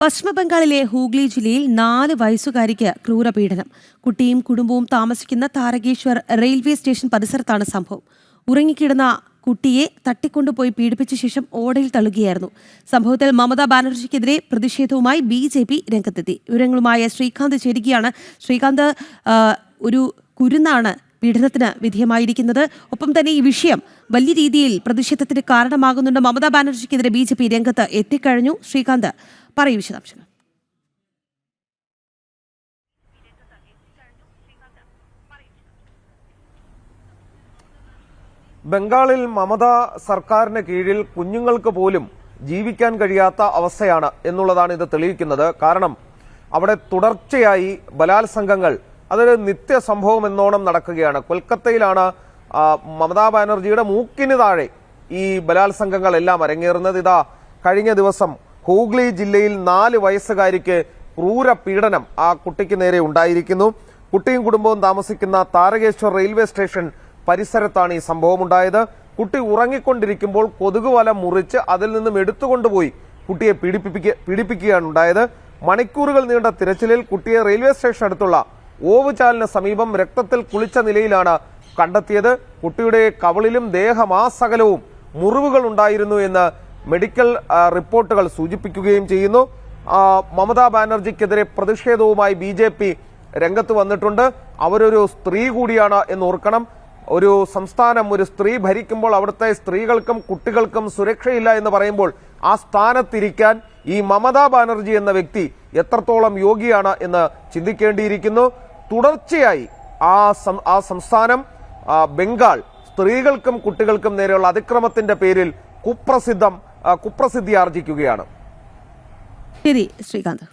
പശ്ചിമബംഗാളിലെ ഹൂഗ്ലി ജില്ലയിൽ 4 വയസ്സുകാരിക്ക് ക്രൂരപീഡനം. കുട്ടിയും കുടുംബവും താമസിക്കുന്ന താരകേശ്വർ റെയിൽവേ സ്റ്റേഷൻ പരിസരത്താണ് സംഭവം. ഉറങ്ങിക്കിടന്ന കുട്ടിയെ തട്ടിക്കൊണ്ടുപോയി പീഡിപ്പിച്ച ശേഷം ഓടയിൽ തള്ളുകയായിരുന്നു. സംഭവത്തിൽ മമതാ ബാനർജിക്കെതിരെ പ്രതിഷേധവുമായി BJP രംഗത്തെത്തി. വിവരങ്ങളുമായി ശ്രീകാന്ത് ചേരുകയാണ്. ശ്രീകാന്ത്, ഒരു കുരുന്നാണ് പീഡനത്തിന് വിധേയമായിരിക്കുന്നത്. ഒപ്പം തന്നെ ഈ വിഷയം വലിയ രീതിയിൽ പ്രതിഷേധത്തിന് കാരണമാകുന്നുണ്ട്. മമതാ ബാനർജിക്കെതിരെ BJP രംഗത്ത് എത്തിക്കഴിഞ്ഞു. ശ്രീകാന്ത്, പറയൂ വിശദാംശങ്ങൾ. ബംഗാളിൽ മമതാ സർക്കാരിന് കീഴിൽ കുഞ്ഞുങ്ങൾക്ക് പോലും ജീവിക്കാൻ കഴിയാത്ത അവസ്ഥയാണ് എന്നുള്ളതാണ് ഇത് തെളിയിക്കുന്നത്. കാരണം അവിടെ തുടർച്ചയായി ബലാത്സംഗങ്ങൾ അതൊരു നിത്യ സംഭവം എന്നോണം നടക്കുകയാണ്. കൊൽക്കത്തയിലാണ് മമതാ ബാനർജിയുടെ മൂക്കിന് താഴെ ഈ ബലാത്സംഗങ്ങളെല്ലാം അരങ്ങേറുന്നത്. ഇതാ കഴിഞ്ഞ ദിവസം ഹൂഗ്ലി ജില്ലയിൽ 4 വയസ്സുകാരിക്ക് ക്രൂര പീഡനം ആ കുട്ടിക്ക് നേരെ ഉണ്ടായിരിക്കുന്നു. കുട്ടിയും കുടുംബവും താമസിക്കുന്ന താരകേശ്വർ റെയിൽവേ സ്റ്റേഷൻ പരിസരത്താണ് ഈ സംഭവം ഉണ്ടായത്. കുട്ടി ഉറങ്ങിക്കൊണ്ടിരിക്കുമ്പോൾ കൊതുകുവല മുറിച്ച് അതിൽ നിന്നും എടുത്തുകൊണ്ടുപോയി കുട്ടിയെ പീഡിപ്പിക്കുകയാണ് ഉണ്ടായത്. മണിക്കൂറുകൾ നീണ്ട തിരച്ചിലിൽ കുട്ടിയെ റെയിൽവേ സ്റ്റേഷൻ അടുത്തുള്ള ഓവുചാലിന് സമീപം രക്തത്തിൽ കുളിച്ച നിലയിലാണ് കണ്ടെത്തിയത്. കുട്ടിയുടെ കവിളിലും ദേഹമാസകലവും മുറിവുകൾ ഉണ്ടായിരുന്നു എന്ന് മെഡിക്കൽ റിപ്പോർട്ടുകൾ സൂചിപ്പിക്കുകയും ചെയ്യുന്നു. മമതാ ബാനർജിക്കെതിരെ പ്രതിഷേധവുമായി BJP രംഗത്ത് വന്നിട്ടുണ്ട്. അവരൊരു സ്ത്രീ കൂടിയാണ് എന്ന് ഓർക്കണം. ഒരു സംസ്ഥാനം ഒരു സ്ത്രീ ഭരിക്കുമ്പോൾ അവിടുത്തെ സ്ത്രീകൾക്കും കുട്ടികൾക്കും സുരക്ഷയില്ല എന്ന് പറയുമ്പോൾ ആ സ്ഥാനത്തിരിക്കാൻ ഈ മമതാ ബാനർജി എന്ന വ്യക്തി എത്രത്തോളം യോഗ്യയാണ് എന്ന് ചിന്തിക്കേണ്ടിയിരിക്കുന്നു. തുടർച്ചയായി ആ സംസ്ഥാനം ബംഗാൾ സ്ത്രീകൾക്കും കുട്ടികൾക്കും നേരെയുള്ള അതിക്രമത്തിന്റെ പേരിൽ കുപ്രസിദ്ധി ആർജിക്കുകയാണ്. ശരി ശ്രീകാന്ത്.